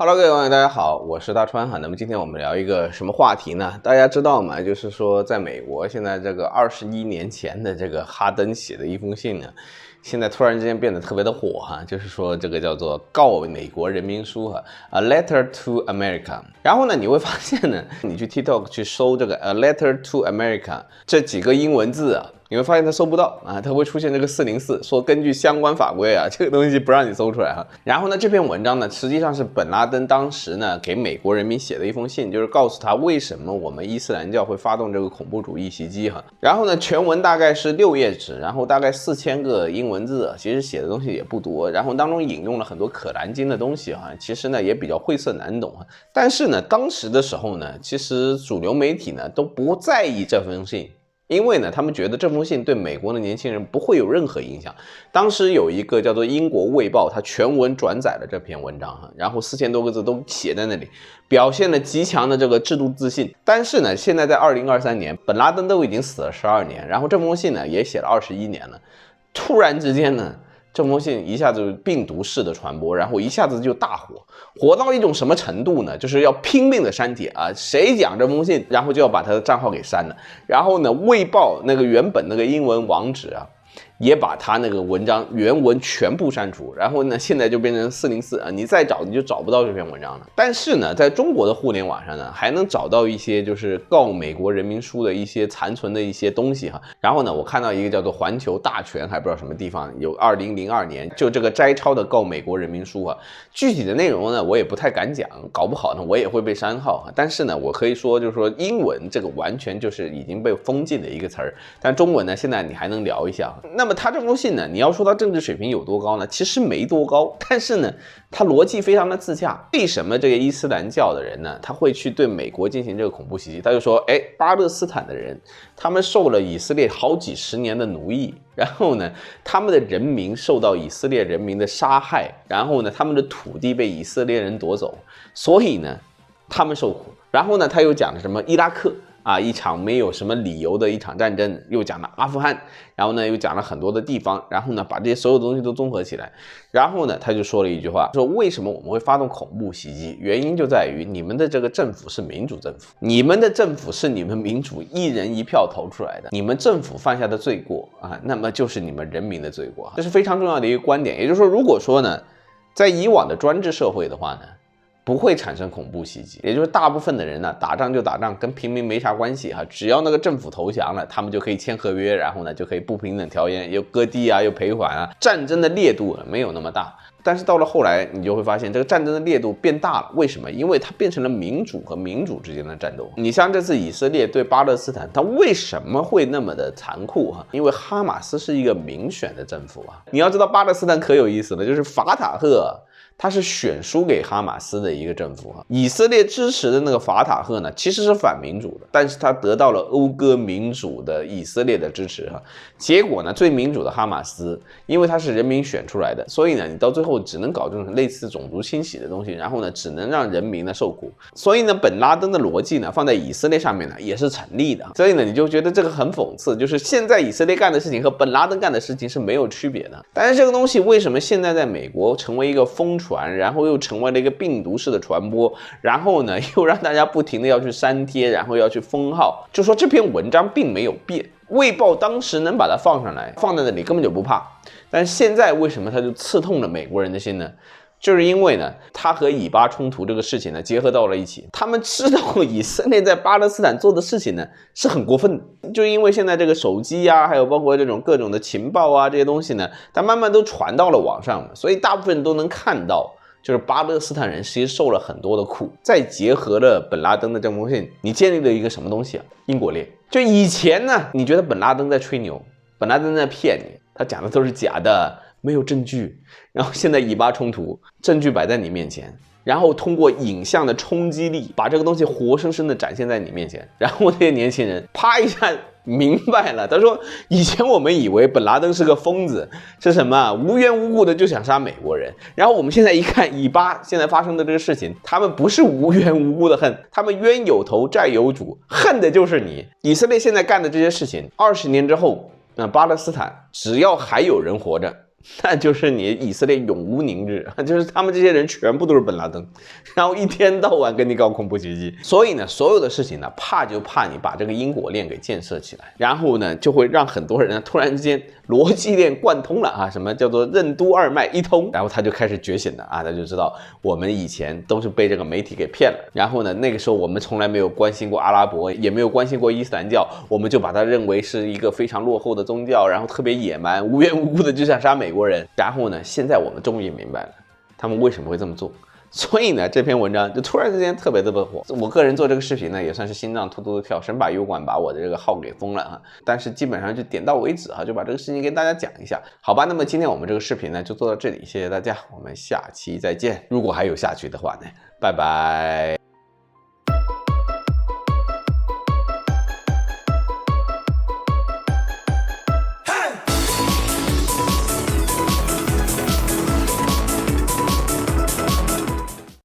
Hello，各位网友，大家好，我是大川哈。那么今天我们聊一个什么话题呢？大家知道吗？就是说，在美国现在这个21年前的这个哈登写的一封信呢，现在突然之间变得特别的火哈。就是说这个叫做告美国人民书哈 ，A Letter to America。然后呢，你会发现呢，你去 TikTok 去搜这个 A Letter to America 这几个英文字啊。你会发现它搜不到啊，它会出现这个404，说根据相关法规啊，这个东西不让你搜出来哈。然后呢，这篇文章呢，实际上是本拉登当时呢给美国人民写的一封信，就是告诉他为什么我们伊斯兰教会发动这个恐怖主义袭击哈。然后呢，全文大概是6页纸，然后大概4000个英文字，其实写的东西也不多。然后当中引用了很多可兰经的东西哈，其实呢也比较晦涩难懂哈。但是呢，当时的时候呢，其实主流媒体呢都不在意这封信。因为呢，他们觉得这封信对美国的年轻人不会有任何影响。当时有一个叫做英国卫报，它全文转载了这篇文章，然后4000多个字都写在那里，表现了极强的这个制度自信。但是呢，现在在2023年，本拉登都已经死了12年，然后这封信呢也写了21年了，突然之间呢，这封信一下子病毒式的传播，然后一下子就大火到一种什么程度呢？就是要拼命的删帖啊，谁讲这封信，然后就要把他的账号给删了。然后呢，卫报那个原本那个英文网址啊，也把他那个文章原文全部删除。然后呢，现在就变成404啊，你再找你就找不到这篇文章了。但是呢，在中国的互联网上呢，还能找到一些就是告美国人民书的一些残存的一些东西哈。然后呢，我看到一个叫做环球大全，还不知道什么地方有2002年就这个摘抄的告美国人民书啊。具体的内容呢，我也不太敢讲，搞不好呢我也会被删号。但是呢，我可以说就是说英文这个完全就是已经被封禁的一个词儿，但中文呢现在你还能聊一下。那么他这封信呢，你要说他政治水平有多高呢？其实没多高，但是呢，他逻辑非常的自洽。为什么这个伊斯兰教的人呢，他会去对美国进行这个恐怖袭击？他就说，巴勒斯坦的人，他们受了以色列好几十年的奴役，然后呢，他们的人民受到以色列人民的杀害，然后呢，他们的土地被以色列人夺走，所以呢，他们受苦。然后呢，他又讲了什么伊拉克啊，一场没有什么理由的一场战争，又讲了阿富汗，然后呢又讲了很多的地方，然后呢把这些所有东西都综合起来，然后呢他就说了一句话，说为什么我们会发动恐怖袭击？原因就在于你们的这个政府是民主政府，你们的政府是你们民主一人一票投出来的，你们政府犯下的罪过啊，那么就是你们人民的罪过，这是非常重要的一个观点。也就是说，如果说呢，在以往的专制社会的话呢，不会产生恐怖袭击，也就是大部分的人呢，打仗就打仗，跟平民没啥关系哈。只要那个政府投降了，他们就可以签合约，然后呢就可以不平等条约又割地啊，又赔款啊，战争的烈度没有那么大。但是到了后来，你就会发现这个战争的烈度变大了。为什么？因为它变成了民主和民主之间的战斗。你像这次以色列对巴勒斯坦，它为什么会那么的残酷哈？因为哈马斯是一个民选的政府啊。你要知道巴勒斯坦可有意思了，就是法塔赫。他是选输给哈马斯的一个政府，以色列支持的那个法塔赫呢，其实是反民主的，但是他得到了讴歌民主的以色列的支持哈。结果呢，最民主的哈马斯，因为他是人民选出来的，所以呢，你到最后只能搞这种类似种族清洗的东西，然后呢，只能让人民呢受苦。所以呢，本拉登的逻辑呢，放在以色列上面呢，也是成立的。所以呢，你就觉得这个很讽刺，就是现在以色列干的事情和本拉登干的事情是没有区别的。但是这个东西为什么现在在美国成为一个疯传？然后又成为了一个病毒式的传播，然后呢又让大家不停的要去删帖，然后要去封号，就说这篇文章并没有变，卫报当时能把它放上来，放在那里根本就不怕，但是现在为什么它就刺痛了美国人的心呢？就是因为呢，他和以巴冲突这个事情呢结合到了一起，他们知道以色列在巴勒斯坦做的事情呢是很过分的，就因为现在这个手机啊，还有包括这种各种的情报啊这些东西呢，它慢慢都传到了网上，所以大部分人都能看到。就是巴勒斯坦人其实受了很多的苦，再结合了本拉登的这封信，你建立了一个什么东西啊？因果链。就以前呢，你觉得本拉登在吹牛，本拉登在骗你，他讲的都是假的，没有证据。然后现在以巴冲突，证据摆在你面前，然后通过影像的冲击力，把这个东西活生生的展现在你面前，然后这些年轻人啪一下明白了，他说以前我们以为本拉登是个疯子，是什么无缘无故的就想杀美国人，然后我们现在一看以巴现在发生的这个事情，他们不是无缘无故的恨，他们冤有头债有主，恨的就是你。以色列现在干的这些事情，20年之后，巴勒斯坦只要还有人活着，那就是你以色列永无宁日，就是他们这些人全部都是本拉登，然后一天到晚跟你搞恐怖袭击。所以呢，所有的事情呢，怕就怕你把这个因果链给建设起来，然后呢，就会让很多人呢突然之间逻辑链贯通了啊，什么叫做任督二脉一通，然后他就开始觉醒了啊，他就知道我们以前都是被这个媒体给骗了，然后呢，那个时候我们从来没有关心过阿拉伯，也没有关心过伊斯兰教，我们就把它认为是一个非常落后的宗教，然后特别野蛮，无缘无故的就想杀美国人。然后呢，现在我们终于明白了他们为什么会这么做。所以呢，这篇文章就突然之间特别火。我个人做这个视频呢，也算是心脏突突的跳，生把油管把我的这个号给封了啊。但是基本上就点到为止啊，就把这个事情跟大家讲一下，好吧？那么今天我们这个视频呢就做到这里，谢谢大家，我们下期再见。如果还有下去的话呢，拜拜。